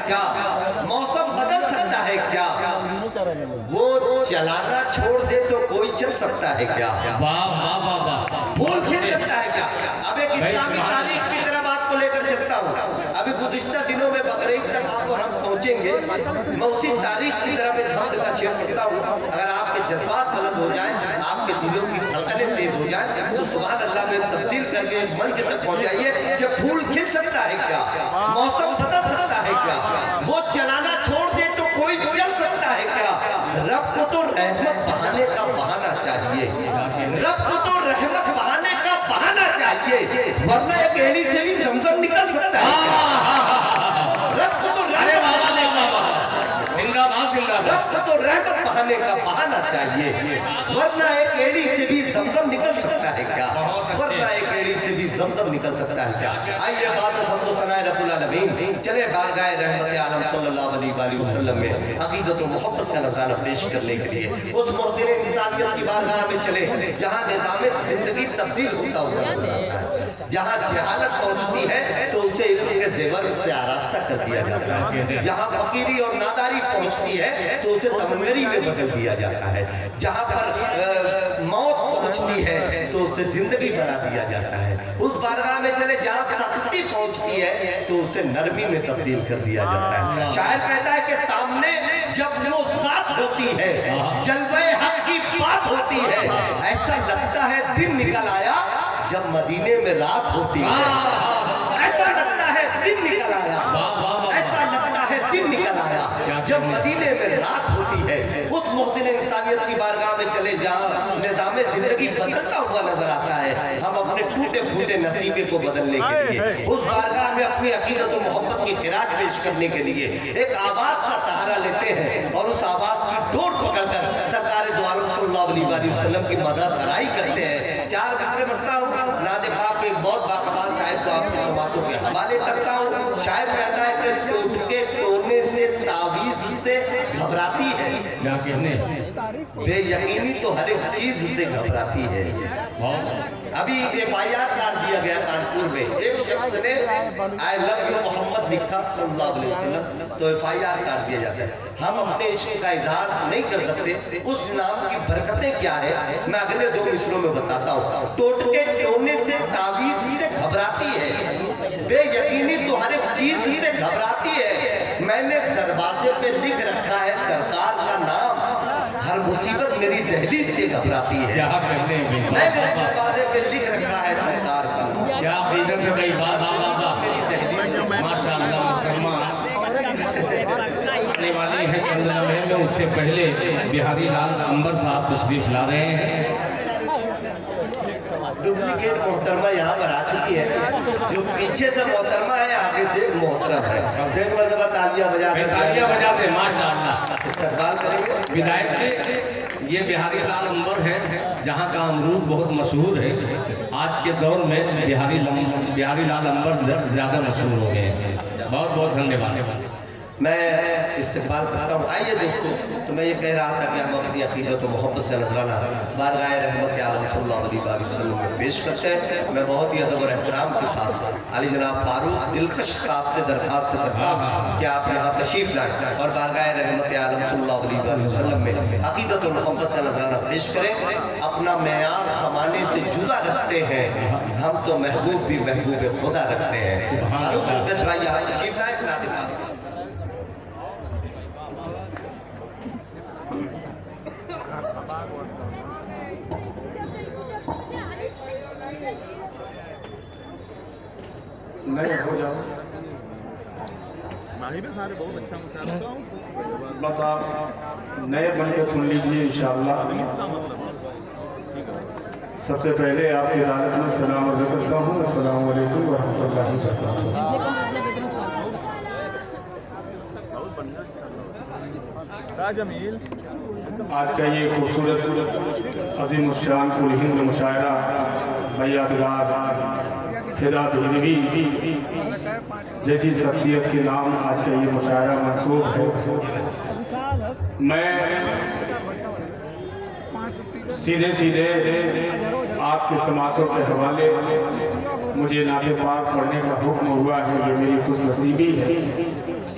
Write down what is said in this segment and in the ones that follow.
کیا؟ موسم بدل سکتا ہے کیا؟ وہ چلانا چھوڑ دے تو کوئی چل سکتا ہے کیا؟ پھول کھل سکتا ہے کیا؟ اب ایک اسلامی تاریخ کی طرف آپ کو لے کر چلتا ہوں. ابھی گزشتہ دنوں میں بقرعید تک آپ اور ہم پہنچیں گے. میں اسی تاریخ کی طرف اس حمد کا شیئر کرتا ہوں. اگر آپ کے جذبات بلند ہو جائیں, آپ کے دلوں کی دھڑکنیں تیز ہو جائیں, تو سبحان اللہ میں تبدیل کر کے ایک منچ تک پہنچائیے کہ پھول کھل سکتا ہے کیا؟ موسم بدل سکتا ہے کیا؟ وہ چلانا چھوڑ دے تو کوئی چل سکتا ہے کیا؟ رب کو تو رحمت بہانے کا بہانہ چاہیے. رب کو تو رحمت بہانے کا بہانہ چاہیے, ورنہ ایک ایڑی سے بھی زمزم نکل سکتا ہے. رب کو تو رب کو تو رحمت بہانے کا بہانہ چاہیے, ورنہ ایک ایڑی سے بھی زمزم نکل سکتا ہے کیا؟ ورنہ ایک ایڑی سے بھی زمزم نکل سکتا ہے کیا؟ آئیے بعد حمد و ثناء رب العالمین چلے بارگاہ رحمت عالم صلی اللہ علیہ وآلہ وسلم میں عقیدت و محبت کا نذرانہ پیش کرنے کے لیے اس محسن انسانیت کی بارگاہ میں چلے جہاں نظام زندگی تبدیل ہوتا ہوا نظر آتا ہے, جہاں جہالت پہنچتی ہے تو اسے علم کے زیور سے آراستہ کر دیا جاتا ہے, جہاں فقیری اور ناداری پہنچتی ہے تو اسے تمنگری میں بدل دیا جاتا ہے, جہاں پر موت پہنچتی ہے تو اسے زندگی بنا دیا جاتا ہے. اس بارگاہ میں چلے جہاں سختی پہنچتی ہے تو اسے نرمی میں تبدیل کر دیا جاتا ہے. شاعر کہتا ہے کہ سامنے جب وہ ذات ہوتی ہے, جلوہ حق کی بات ہوتی ہے, ایسا لگتا ہے دن نکل آیا جب مدینے میں رات ہوتی ہے. ایسا لگتا ہے دن نکل آیا, ایسا لگتا ہے دن نکل آیا جب مدینے میں رات ہوتی ہے. اس محسن انسانیت کی بارگاہ میں چلے جہاں نظام زندگی بدلتا ہوا نظر آتا ہے, ہم اپنے ٹوٹے پھوٹے نصیبے کو بدلنے کے لیے اس بارگاہ میں اپنی عقیدت و محبت کی خراج پیش کرنے کے لیے ایک آواز کا سہارا لیتے ہیں, اور اس آواز کی ڈور پکڑ کر سرکار دو عالم صلی اللہ علیہ وآلہ وسلم کی مدح سرائی کرتے ہیں. 4 مصرے پڑھتا ہوں, نعت پاک کے ایک بہت باقبال شاعر کو آپ کی سماعتوں کے حوالے کرتا ہوں. شاعر کہتا ہے کہ ٹوٹ کے ٹونے سے تعویذ سے گھبراتی ہے, کیا کہنے بے یقینی تو ہر ایک چیز سے گھبراتی ہے. ابھی FIR کارڈ دیا گیا کانپور میں, ایک شخص نے I love you محمد لکھا صلی اللہ علیہ وسلم, تو FIR کارڈ دیا جاتا ہے. ہم اپنے عشق کا اظہار نہیں کر سکتے, اس نام کی برکتیں کیا ہے میں اگلے 2 مصروں میں بتاتا ہوں. ٹوٹ کے ٹونے سے تعویذ سے گھبراتی ہے, بے یقینی تو ہر ایک چیز سے گھبراتی ہے. میں نے دروازے پہ لکھ رکھا ہے سرکار کا نام, ہر مصیبت میری دہلیز سے گھبراتی ہے. میں نے دروازے پہ لکھ رکھا ہے سرکار کا نام, کیا عقیدت ہے بھائی, میری دہلیز سے ماشاءاللہ محترمہ آنے والی ہے چند لمحے میں. اس سے پہلے بہاری لال انبر صاحب تشریف لا رہے ہیں. ڈپلیکیٹ محترمہ یہاں پر آ چکی ہے, جو پیچھے سے محترمہ ہے آگے سے محترم ہے. ایک مرتبہ تالیاں بجاتے ماشاءاللہ استقبال کریں گے. بدایت کے یہ بہاری لال انبر ہے جہاں کا امرود بہت مشہور ہے. آج کے دور میں بہاری لال انبر زیادہ مشہور ہو گئے ہیں. بہت بہت دھنیہ واد. میں استقبال کرتا ہوں. آئیے دوستو, تو میں یہ کہہ رہا تھا کہ ہم اپنی عقیدت و محبت کا نذرانہ بارگاہ رحمت عالم صلی اللہ علیہ وآلہ وسلم میں پیش کرتے ہیں. میں بہت ہی ادب اور احترام کے ساتھ علی جناب فاروق دلکش صاحب سے درخواست کرتا ہوں کہ آپ یہاں تشریف لائیں اور بارگاہ رحمت عالم صلی اللہ علیہ وآلہ وسلم میں عقیدت و محبت کا نذرانہ پیش کریں. اپنا معیار زمانے سے جدا رکھتے ہیں, ہم تو محبوب بھی محبوب خدا رکھتے ہیں. فاروق دلکش بھائی یہاں تشریف لائیں. نئے ہو جاؤ, بس آپ نئے بن کے سن لیجئے انشاءاللہ. سب سے پہلے آپ کی عدالت میں سلام عرض کرتا ہوں. السلام علیکم ورحمۃ اللہ وبرکاتہ. آج کا یہ خوبصورت عظیم الشان کل ہند مشاعرہ بیادگار فدا بھیروی جیسی شخصیت کے نام آج کا یہ مشاعرہ منسوب ہے. میں سیدھے آپ کے سماعتوں کے حوالے مجھے نعت پاک پڑھنے کا حکم ہوا ہے. یہ میری خوش نصیبی ہے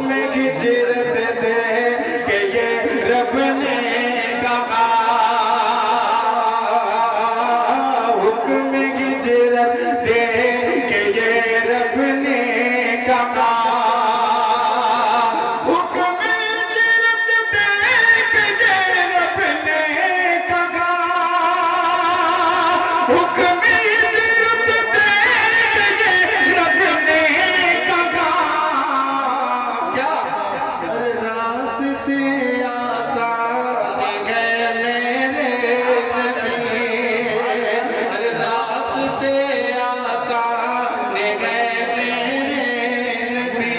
حکم ہجرت دے کہ یہ رب نے کہا، حکم ہجرت دے کہ یہ رب نے کہا، حکم ہجرت دے کہ یہ رب نے کہا، حکم ہجرت دے کہ یہ رب نے کہا، کیا راستے آسان گئے میرے نبی، راستے آسان گئے میرے نبی۔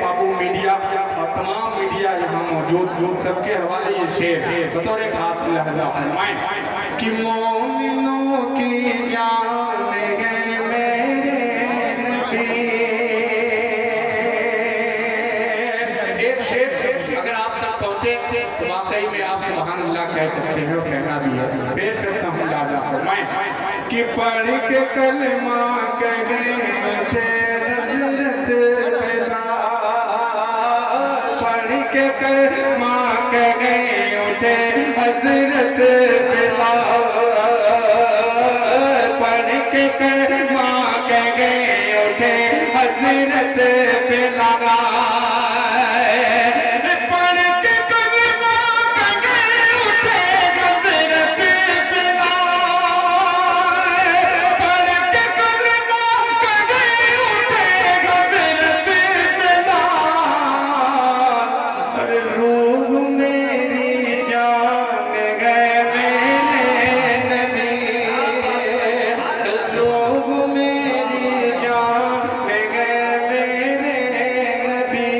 بابو میڈیا اور تمام میڈیا یہاں موجود سب کے حوالے یہ شعر بطور خاص لہذا فرمائیں کہ مومنوں کی جان گئے میرے نبی۔ ایک شعر اگر آپ تک پہنچے تو واقعی میں آپ سبحان اللہ کہہ سکتے ہیں اور کہنا بھی ہے، پیش کرتا ہوں لہذا فرمائیں کہ پڑھ کے کلمہ کہے تھے حضرت بلال، پڑھ کے کلمہ کہے اٹھے حضرت بلال، پڑھ کے کلمہ کہے اٹھے حضرت بلال، پڑھ کے کلمہ کہے اٹھے حضرت بلال، پڑھ کے کلمہ کہے اٹھے حضرت بلال، ارے روح میری جان گئے میرے نبی، روح میری جان گئے میرے نبی۔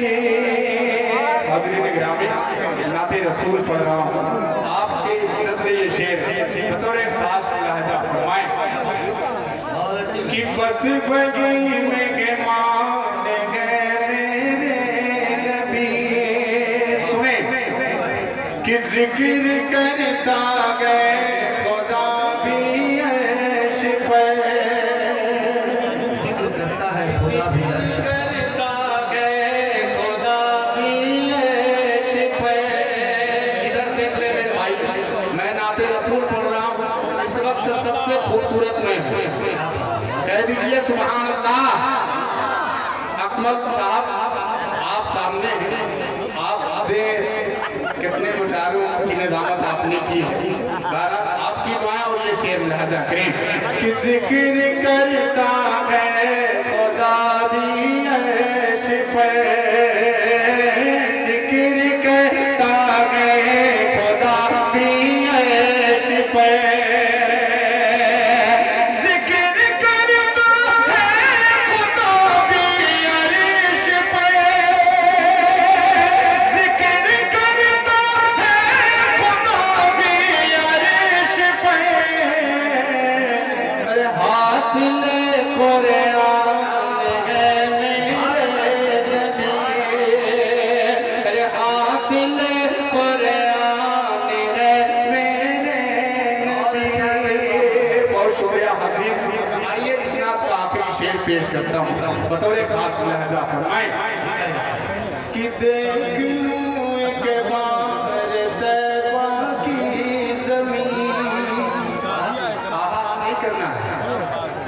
حاضرین گرامی، نعت رسول پڑھ رہا ہوں، آپ کی نظر یہ شعر بطور خاص لہجہ فرمائیں کہ بس بگی میں گمان گئے میرے نبی، سنیں کہ ذکر کرتا گئے خدا بھی عرش پر، ذکر کرتا ہے خدا بھی عرش پر، کرتا گئے خدا بھی عرش پر۔ ادھر دیکھ لے میرے بھائی، میں نعت رسول پڑھ رہا ہوں، اس وقت سب سے خوبصورت میں ہوں، کہہ دیجئے سبحان اللہ۔ اکمل صاحب آپ سامنے ہیں، آپ دے کتنے مشاعروں کی نظامت آپ نے کی ہے، بہرحال آپ کی دعائیں اور یہ شعر لہذا کریں کہ ذکر کرتا ہے خدا بھی عرش پر، ذکر کرتا ہے خدا بھی عرش پر، ذکر کرتا ہے خدا بھی عرش پر، ذکر کرتا ہے خدا بھی عرش پر، ارے حاصل قرآن ہے میرے نبی، ارے حاصل قرآن ہے میرے نبی۔ بہت شکریہ حاضرین، آئیے اس نعت کا آخری شعر پیش کرتا ہوں بطور خاص لہجہ فرمائیں کہ دیکھ لوں ایک بار طیبہ کی زمین، آہا نہیں کرنا ہے،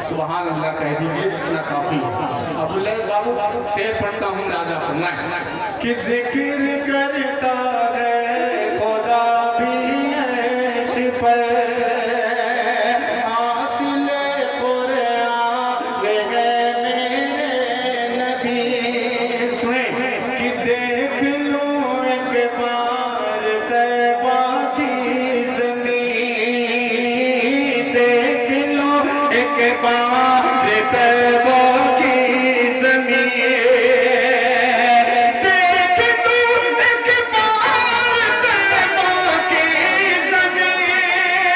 سبحان اللہ کہہ دیجئے، اتنا کافی ہے۔ عبداللہ بابو شعر پڑھتا ہوں لہذا فرمائیں کہ ذکر کرتا ہے خدا بھی عرش پر، حاصل قرآن گئے میرے نبی، سنیں کہ دیکھ لوں ایک بار طیبہ کی زمین، دیکھ لو ایک بار طیبہ کی زمین، دیکھ لو ایک بار طیبہ کی زمین،